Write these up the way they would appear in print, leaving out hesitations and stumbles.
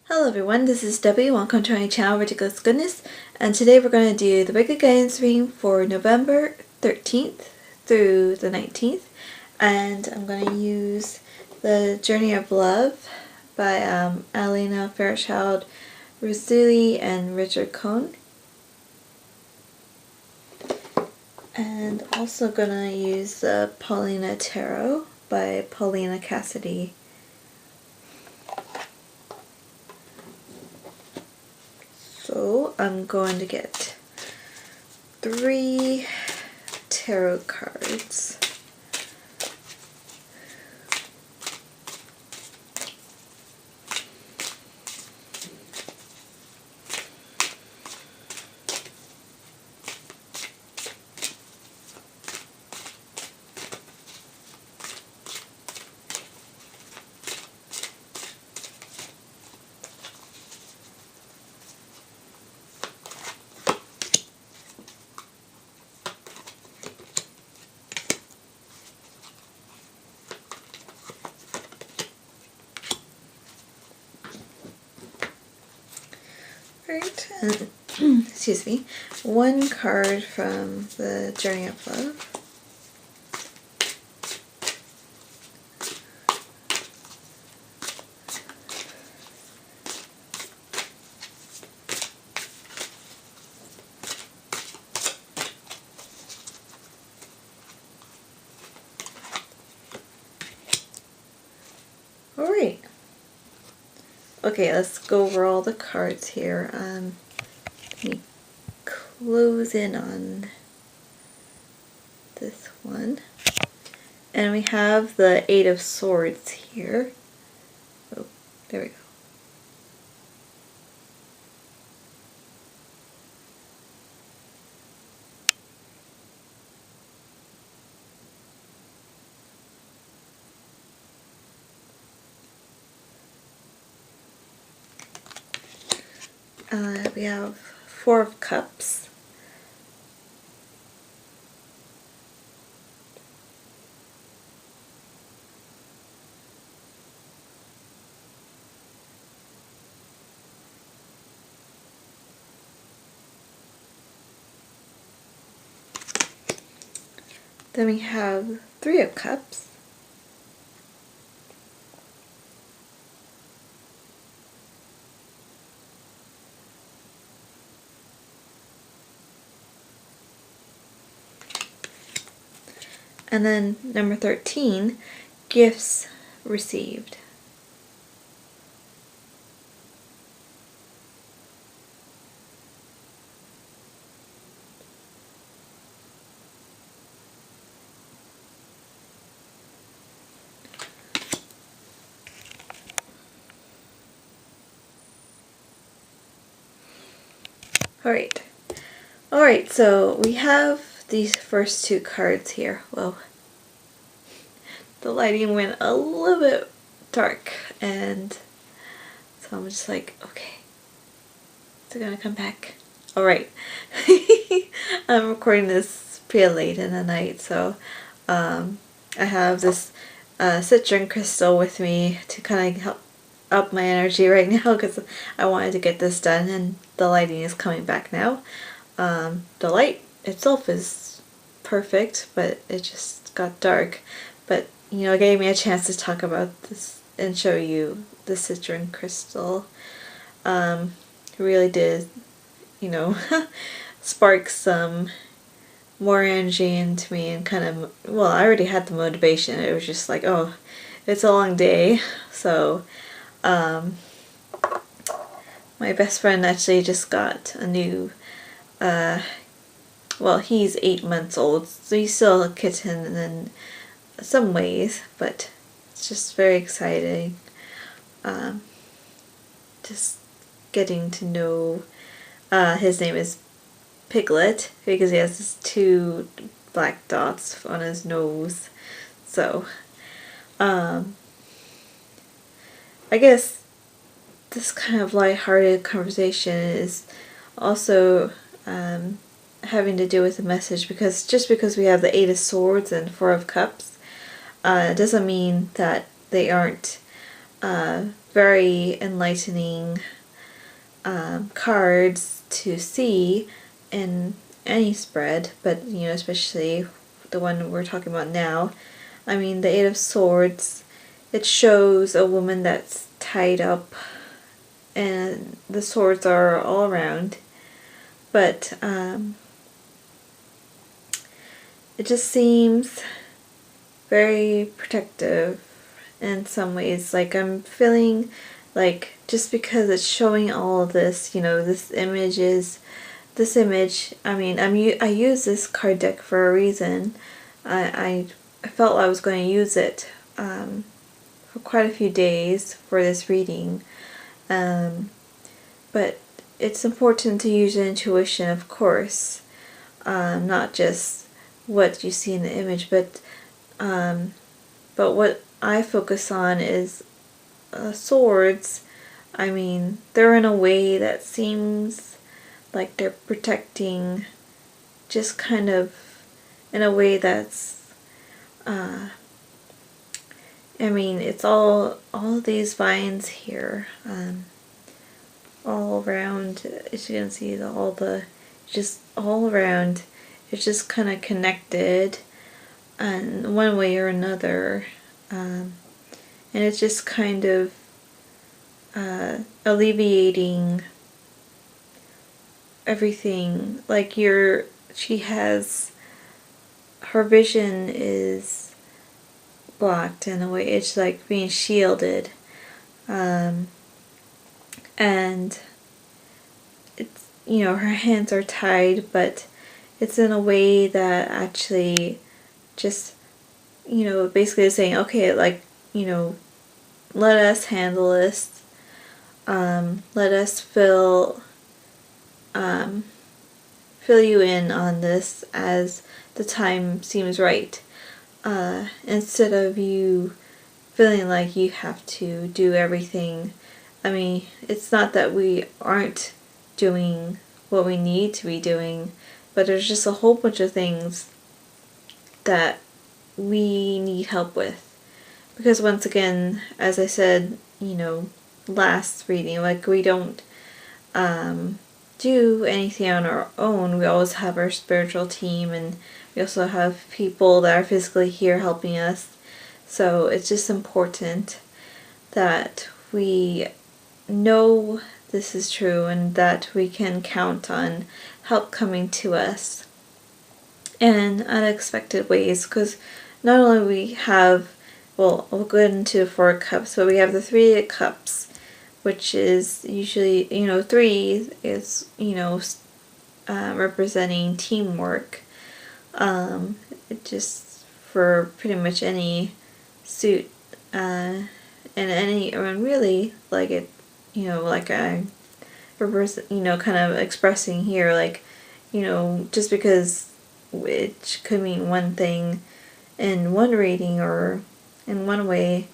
Hello everyone, this is Debbie. Welcome to my channel, Ridiculous Goodness, and today we're going to do the weekly guidance reading for November 13th through the 19th, and I'm going to use the Journey of Love by Alana Fairchild, Rassouli, and Richard Cohn. And also going to use the Paulina Tarot by Paulina Cassidy. So I'm going to get 3 tarot cards. Right, and excuse me, 1 card from the Journey of Love. Alright. Okay, let's go over all the cards here. Let me close in on this one. And we have the 8 of Swords here. Oh, there we go. We have 4 of Cups. Then we have 3 of Cups. And then number 13, Gifts Received. Alright, so we have these first 2 cards here. Well, the lighting went a little bit dark, and so I'm just like, okay, is it gonna come back? Alright. I'm recording this pretty late in the night, so I have this citrine crystal with me to kind of help up my energy right now because I wanted to get this done, and the lighting is coming back now. The light itself is perfect, but it just got dark. But you know, it gave me a chance to talk about this and show you the citrine crystal. Really did, you know, spark some more energy into me, and kind of, well, I already had the motivation. It was just like, oh, it's a long day. So my best friend actually just got a new well, he's 8 months old, so he's still a kitten in some ways, but it's just very exciting. Just getting to know, his name is Piglet, because he has these 2 black dots on his nose. So, I guess this kind of lighthearted conversation is also having to do with the message, because just because we have the 8 of Swords and 4 of Cups doesn't mean that they aren't very enlightening cards to see in any spread, but especially the one we're talking about now. I mean, the Eight of Swords, it shows a woman that's tied up and the swords are all around, but it just seems very protective in some ways. Like, I'm feeling like, just because it's showing all of this, this image, I mean, I use this card deck for a reason. I felt I was going to use it for quite a few days for this reading. But it's important to use your intuition, of course, not just what you see in the image, but what I focus on is swords. I mean, they're in a way that seems like they're protecting, just kind of in a way that's I mean, it's all these vines here, all around, as you can see, just all around, it's just kind of connected in one way or another, and it's just kind of alleviating everything. Like, she has, her vision is blocked in a way, it's like being shielded, and it's, her hands are tied, but it's in a way that actually just, basically saying, okay, like, let us handle this, let us fill you in on this as the time seems right. Instead of you feeling like you have to do everything. I mean, it's not that we aren't doing what we need to be doing, but there's just a whole bunch of things that we need help with. Because once again, as I said, last reading, like, we don't do anything on our own. We always have our spiritual team, and we also have people that are physically here helping us. So it's just important that we know this is true and that we can count on help coming to us in unexpected ways. Because not only we have, well, we'll go into the Four of Cups, but we have the Three of Cups, which is usually, 3 is, representing teamwork. It just, for pretty much any suit, and really, like, it, like I represent, kind of expressing here, like, just because it could mean one thing in one reading or in one way,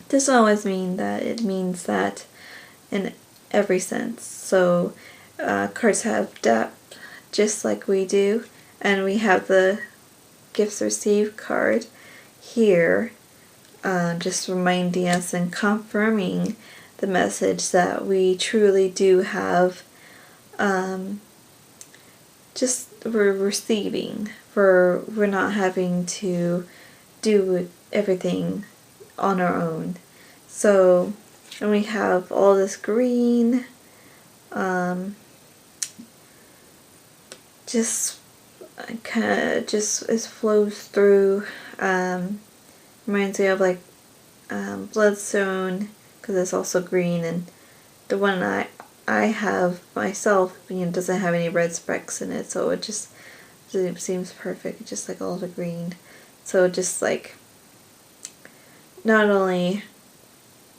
doesn't always mean that it means that in every sense. So cards have depth, just like we do, and we have the Gifts Received card here, just reminding us and confirming the message that we truly do have, just we're receiving, we're not having to do everything on our own. So, and we have all this green, just kind of just it flows through. Reminds me of, like, Bloodstone, because it's also green, and the one I have myself, doesn't have any red specks in it, so it seems perfect, just like all the green. So just like, not only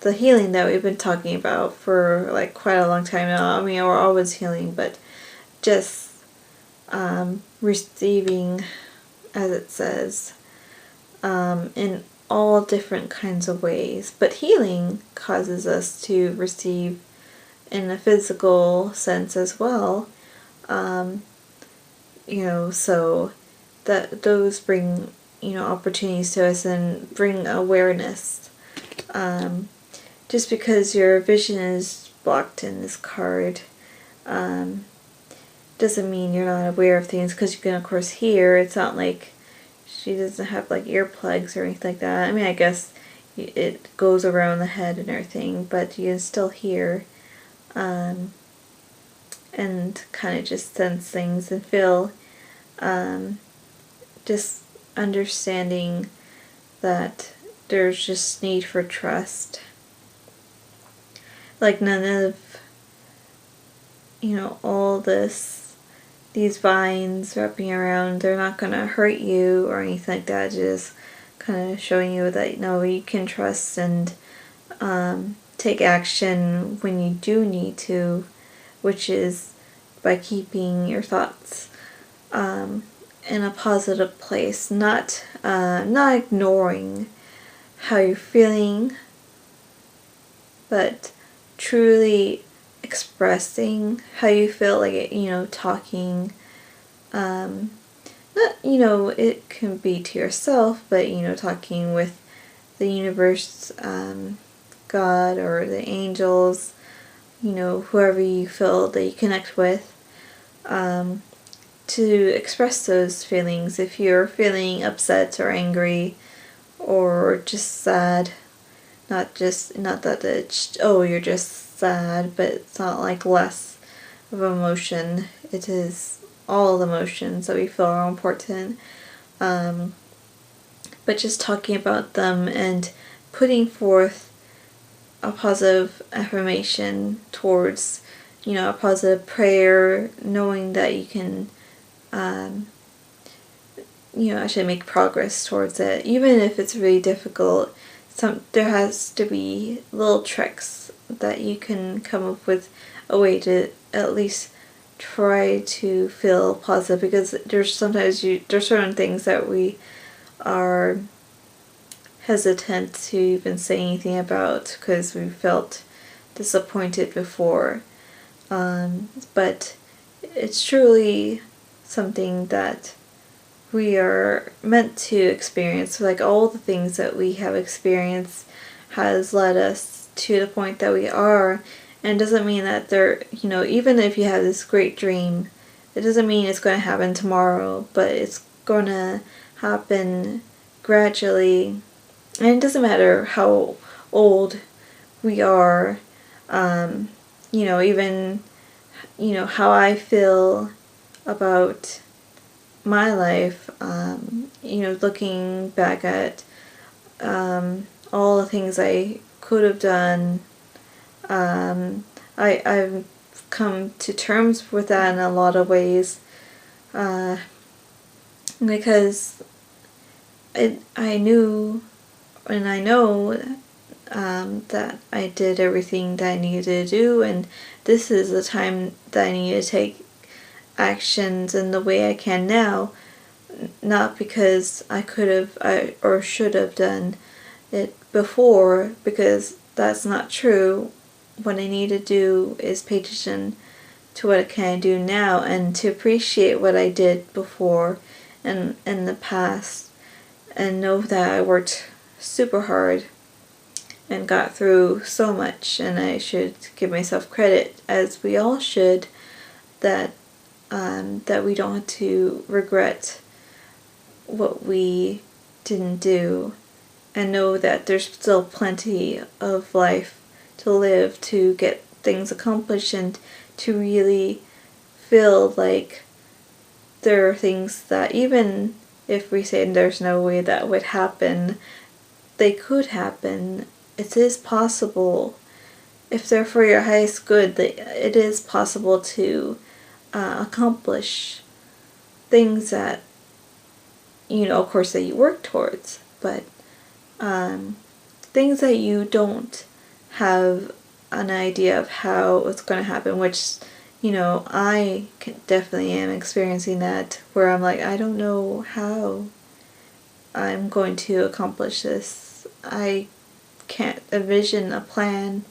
the healing that we've been talking about for like quite a long time now, I mean, we're always healing, but just receiving, as it says, in all different kinds of ways. But healing causes us to receive in a physical sense as well. So that those bring, opportunities to us and bring awareness. just because your vision is blocked in this card, doesn't mean you're not aware of things, because you can of course hear. It's not like she doesn't have like earplugs or anything like that. I mean, I guess it goes around the head and everything, but you can still hear, and kind of just sense things and feel, just understanding that there's just need for trust. Like none of, all these vines wrapping around, they're not gonna hurt you or anything like that. Just kind of showing you that, you can trust and take action when you do need to, which is by keeping your thoughts in a positive place, not ignoring how you're feeling, but truly expressing how you feel, like, talking, not, it can be to yourself, but, talking with the universe, God, or the angels, whoever you feel that you connect with, to express those feelings. If you're feeling upset or angry or just sad, not that it's, oh, you're just sad, but it's not like less of emotion. It is all the emotions that we feel are important. But just talking about them and putting forth a positive affirmation towards, a positive prayer, knowing that you can, actually make progress towards it, even if it's really difficult. There has to be little tricks that you can come up with, a way to at least try to feel positive, because there's certain things that we are hesitant to even say anything about because we felt disappointed before. But it's truly something that we are meant to experience. Like, all the things that we have experienced has led us to the point that we are, and it doesn't mean that even if you have this great dream, it doesn't mean it's going to happen tomorrow, but it's going to happen gradually. And it doesn't matter how old we are, even, how I feel about my life, looking back at all the things I could have done, I've come to terms with that in a lot of ways, because I knew and I know that I did everything that I needed to do, and this is the time that I need to take actions in the way I can now, not because I could have or should have done it before, because that's not true. What I need to do is pay attention to what can I do now, and to appreciate what I did before and in the past, and know that I worked super hard and got through so much, and I should give myself credit, as we all should, that we don't have to regret what we didn't do, and know that there's still plenty of life to live, to get things accomplished, and to really feel like there are things that, even if we say there's no way that would happen, they could happen. It is possible. If they're for your highest good, it is possible to accomplish things that, of course, that you work towards, but things that you don't have an idea of how it's going to happen, which, I definitely am experiencing that, where I'm like, I don't know how I'm going to accomplish this. I can't envision a plan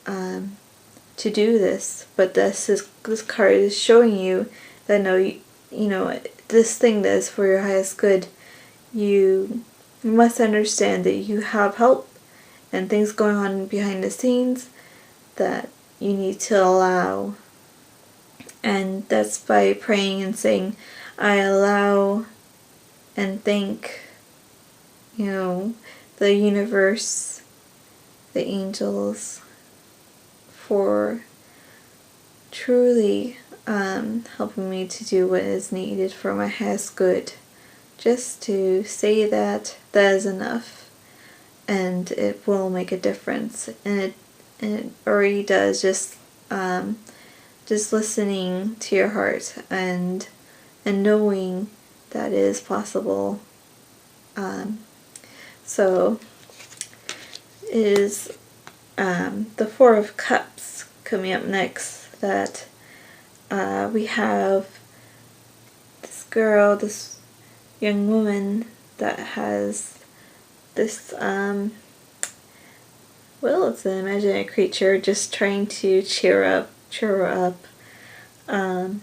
to do this, but this card is showing you that this thing that is for your highest good, you must understand that you have help and things going on behind the scenes that you need to allow. And that's by praying and saying, I allow and thank, the universe, the angels, for truly helping me to do what is needed for my highest good. Just to say that is enough, and it will make a difference, and it already does. Just listening to your heart and knowing that it is possible. So it is the Four of Cups coming up next, that we have this girl, this young woman that has this, it's an imaginary creature just trying to cheer her up. And,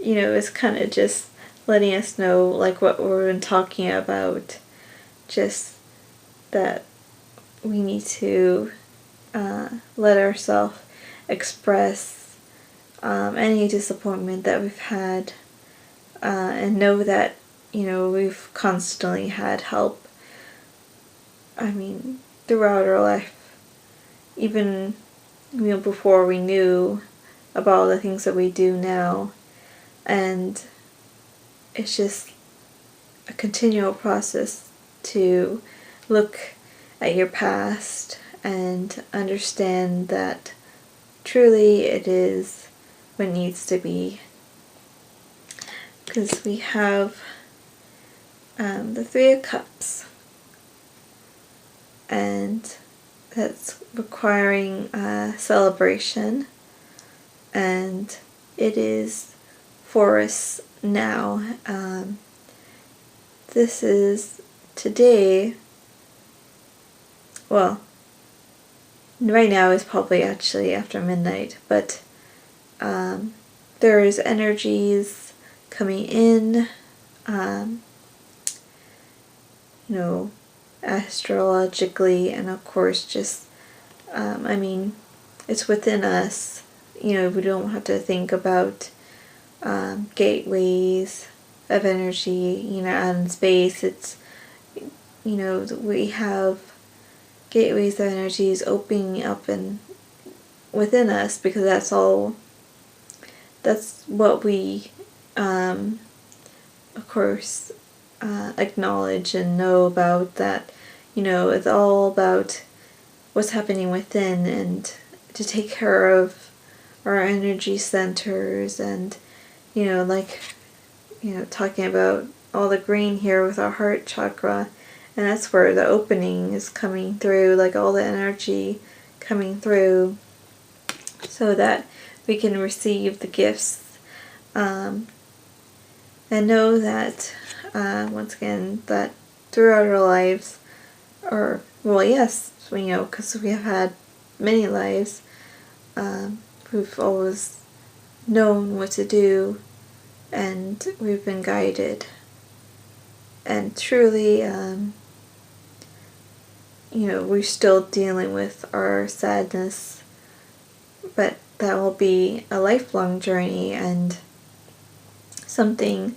it's kind of just letting us know, like what we've been talking about, just that we need to let ourselves express any disappointment that we've had, and know that, we've constantly had help. I mean, throughout our life, even before we knew about all the things that we do now. And it's just a continual process to look at your past and understand that truly it is what needs to be. Because we have the Three of Cups, and that's requiring celebration, and it is for us now. This is today, well, right now is probably actually after midnight, but there's energies coming in, astrologically, and of course just, it's within us. We don't have to think about gateways of energy, out in space. It's, we have gateways of energies opening up and within us, because that's what we, of course, acknowledge and know about, that, it's all about what's happening within, and to take care of our energy centers, and, talking about all the green here with our heart chakra, and that's where the opening is coming through, like all the energy coming through, so that we can receive the gifts, and know that, once again, that throughout our lives, because we have had many lives, we've always known what to do, and we've been guided. And truly, we're still dealing with our sadness, but that will be a lifelong journey, and something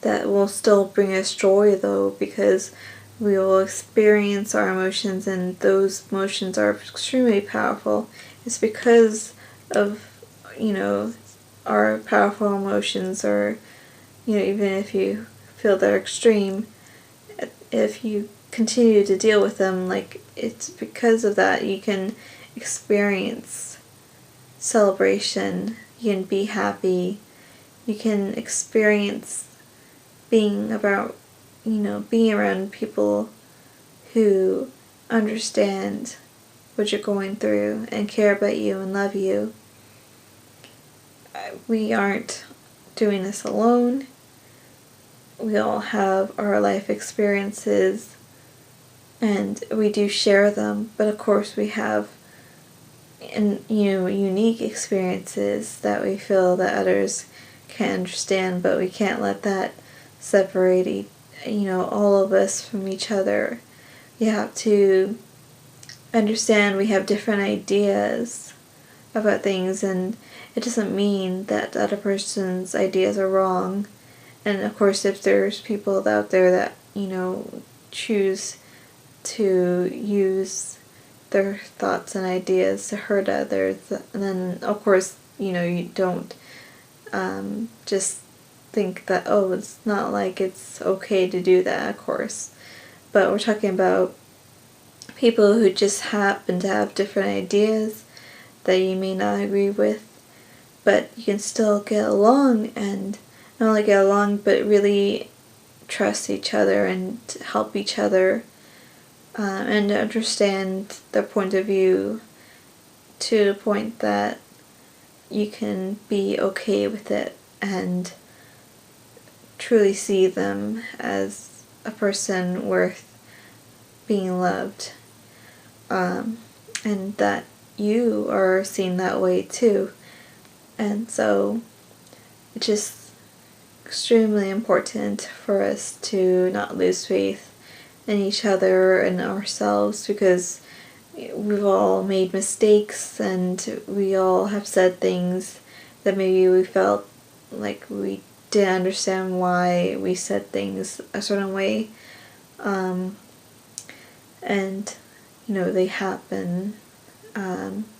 that will still bring us joy, though, because we will experience our emotions, and those emotions are extremely powerful. It's because of, our powerful emotions, or, even if you feel they're extreme, if you continue to deal with them, it's because of that you can experience celebration, you can be happy, you can experience being around people who understand what you're going through and care about you and love you. We aren't doing this alone. We all have our life experiences, and we do share them, but of course we have unique experiences that we feel that others can't understand, but we can't let that separate all of us from each other. We have to understand we have different ideas about things, and it doesn't mean that the other person's ideas are wrong. And of course, if there's people out there that, choose to use their thoughts and ideas to hurt others, and then of course, you don't just think that, oh, it's not like it's okay to do that, of course. But we're talking about people who just happen to have different ideas that you may not agree with, but you can still get along, and not only get along, but really trust each other and help each other, and understand their point of view to the point that you can be okay with it and truly see them as a person worth being loved, and that you are seen that way too. And so it's just extremely important for us to not lose faith in each other and ourselves, because we've all made mistakes, and we all have said things that maybe we felt like we didn't understand why we said things a certain way, and they happen,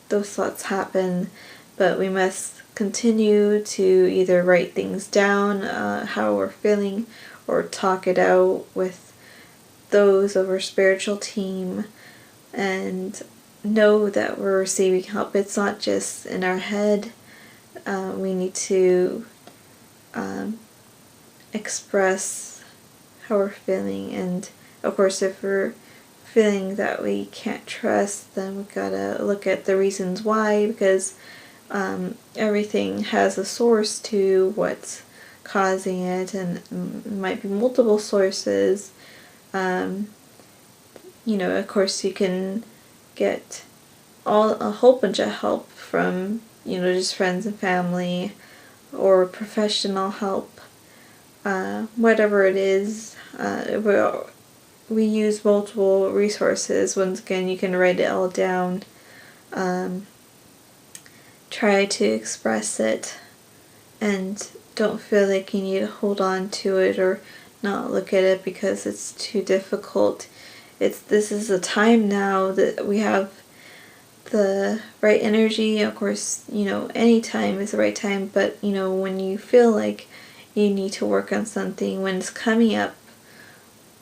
those thoughts happen, but we must continue to either write things down, how we're feeling, or talk it out with those of our spiritual team, and know that we're receiving help. It's not just in our head. We need to express how we're feeling, and of course, if we're feeling that we can't trust, then we've got to look at the reasons why, because everything has a source to what's causing it, and it might be multiple sources. Of course, you can get a whole bunch of help from, just friends and family, or professional help, whatever it is. We use multiple resources. Once again, you can write it all down. Try to express it, and don't feel like you need to hold on to it or not look at it because it's too difficult. This is a time now that we have the right energy. Of course, any time is the right time, but when you feel like you need to work on something, when it's coming up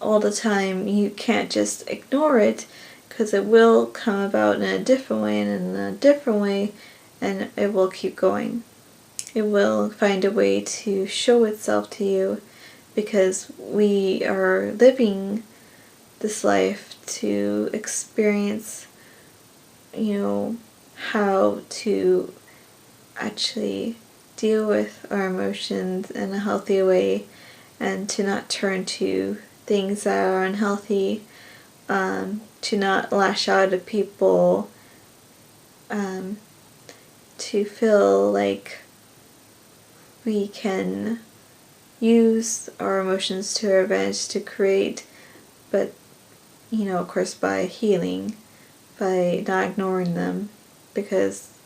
all the time, you can't just ignore it, because it will come about in a different way and in a different way, and it will keep going. It will find a way to show itself to you, because we are living this life to experience, how to actually deal with our emotions in a healthy way, and to not turn to things that are unhealthy, to not lash out at people, to feel like we can use our emotions to our advantage to create, but of course by healing, by not ignoring them, because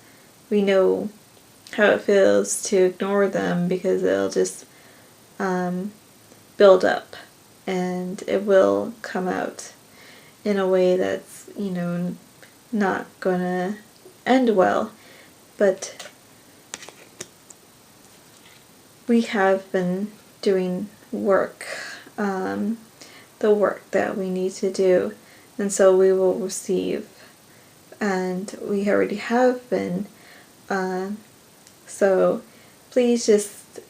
we know how it feels to ignore them, because it'll just build up, and it will come out in a way that's not gonna end well. But we have been doing work, the work that we need to do, and so we will receive, and we already have been. So please just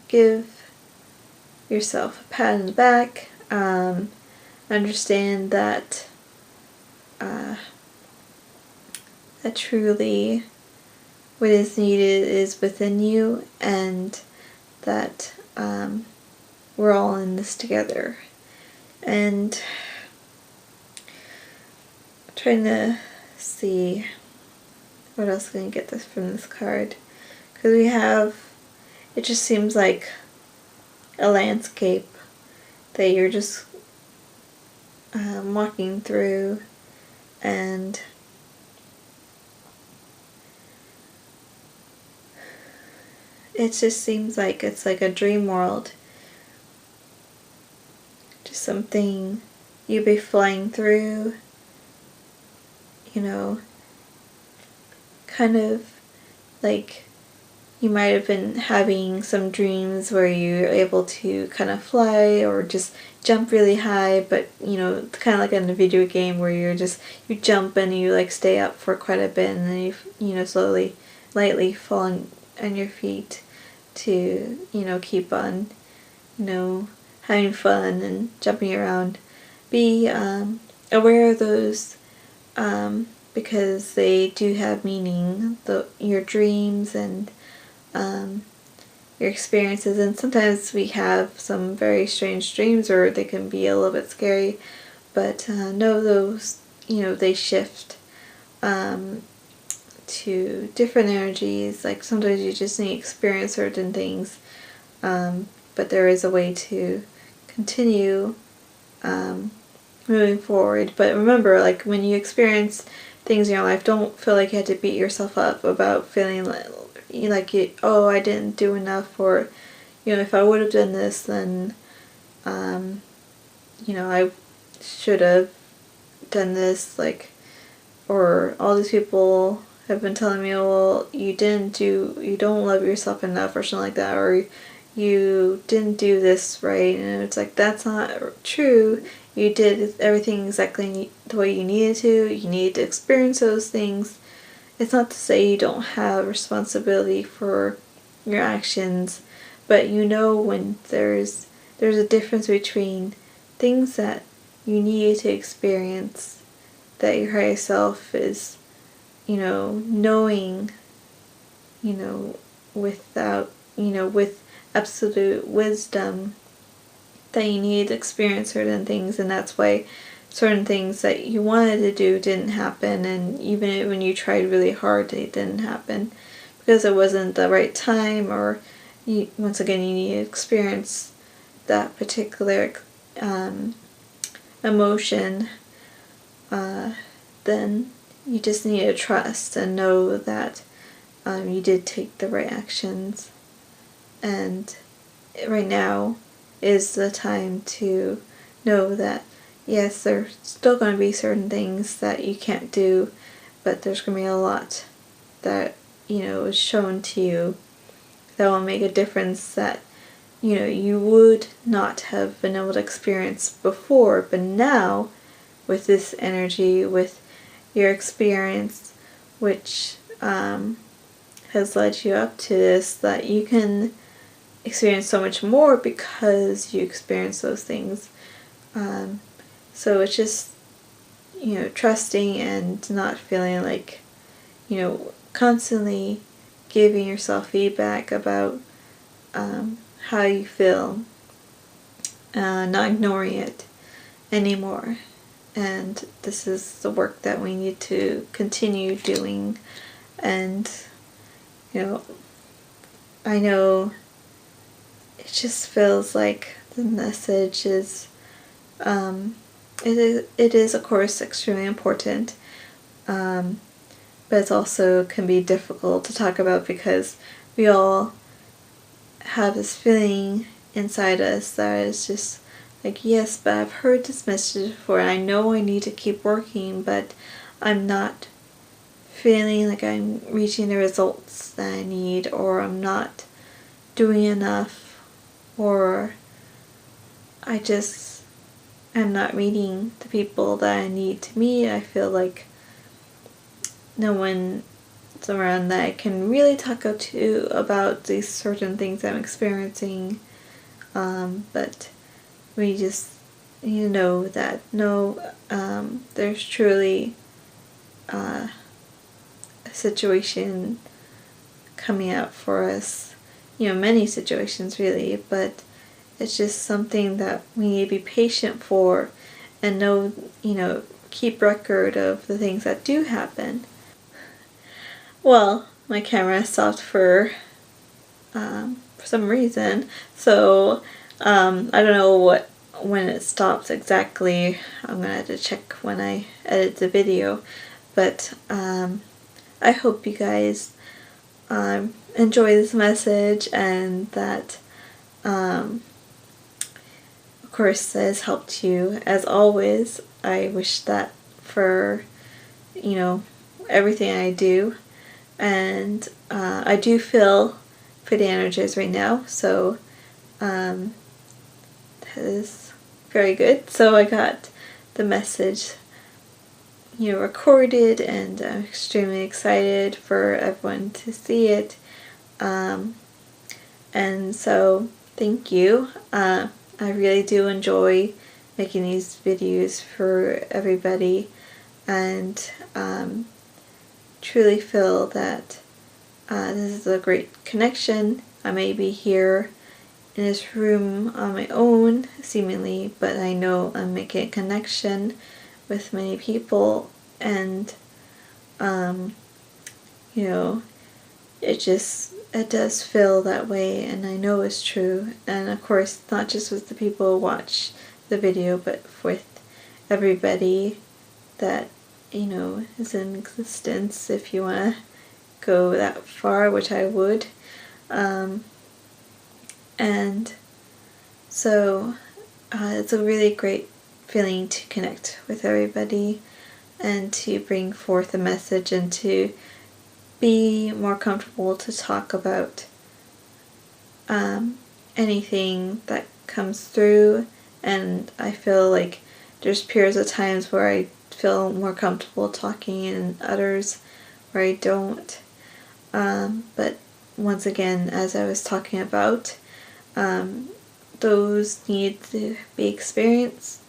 give yourself a pat on the back. Understand that that truly what is needed is within you, and that we're all in this together. And I'm trying to see what else can I get this from this card, because it just seems like a landscape that you're just walking through, and it just seems like it's like a dream world. Just something you'd be flying through, you know, kind of like you might have been having some dreams where you're able to kind of fly or just jump really high, but you know, kind of like in a video game where you jump and you like stay up for quite a bit, and then you know, slowly, lightly fall on your feet to, you know, keep on, you know, having fun and jumping around. Be aware of those, because they do have meaning, your dreams and your experiences. And sometimes we have some very strange dreams, or they can be a little bit scary, but know those, you know, they shift to different energies. Like sometimes you just need to experience certain things, but there is a way to continue moving forward. But remember, like when you experience things in your life, don't feel like you had to beat yourself up about feeling like oh, I didn't do enough, or you know, if I would have done this, then you know, I should have done this, like, or all these people have been telling me, oh, well, you don't love yourself enough, or something like that, or you didn't do this right. And it's like, that's not true. You did everything exactly the way you needed to. You needed to experience those things. It's not to say you don't have responsibility for your actions, but you know when there's a difference between things that you needed to experience, that your higher self is, you know, knowing, you know, without, you know, with absolute wisdom, that you needed to experience certain things, and that's why certain things that you wanted to do didn't happen, and even when you tried really hard, they didn't happen because it wasn't the right time, or once again, you need to experience that particular emotion. Then you just need to trust and know that you did take the right actions, and right now is the time to know that yes, there's still going to be certain things that you can't do, but there's going to be a lot that, you know, is shown to you that will make a difference that, you know, you would not have been able to experience before, but now with this energy, with your experience, which has led you up to this, that you can experience so much more because you experience those things. So it's just, you know, trusting and not feeling like, you know, constantly giving yourself feedback about how you feel, not ignoring it anymore. And this is the work that we need to continue doing. And, you know, I know it just feels like the message is, it is of course extremely important, but it also can be difficult to talk about because we all have this feeling inside us that is just like, yes, but I've heard this message before, and I know I need to keep working, but I'm not feeling like I'm reaching the results that I need, or I'm not doing enough, or I'm not meeting the people that I need to meet. I feel like no one's around that I can really talk to about these certain things I'm experiencing, but we just need to know that there's truly a situation coming up for us, you know, many situations really, but it's just something that we need to be patient for and know, you know, keep record of the things that do happen. Well, my camera stopped for some reason, so I don't know when it stops exactly. I'm gonna have to check when I edit the video, but I hope you guys enjoy this message, and that of course has helped you. As always, I wish that for, you know, everything I do, and I do feel pretty energized right now, so that is very good. So I got the message, you know, recorded, and I'm extremely excited for everyone to see it. And so thank you. I really do enjoy making these videos for everybody, and truly feel that this is a great connection. I may be here in this room on my own, seemingly, but I know I'm making a connection with many people, and you know, it does feel that way, and I know it's true. And of course, not just with the people who watch the video, but with everybody that, you know, is in existence, if you want to go that far, which I would. And so it's a really great feeling to connect with everybody, and to bring forth a message, and to be more comfortable to talk about anything that comes through. And I feel like there's periods of times where I feel more comfortable talking, and others where I don't. But once again, as I was talking about, those need to be experienced,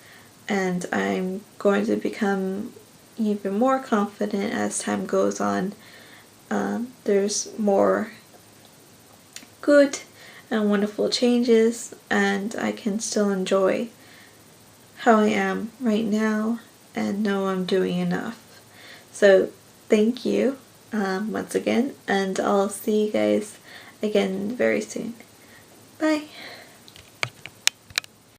and I'm going to become even more confident as time goes on. There's more good and wonderful changes, and I can still enjoy how I am right now and know I'm doing enough. So thank you once again, and I'll see you guys again very soon. Bye.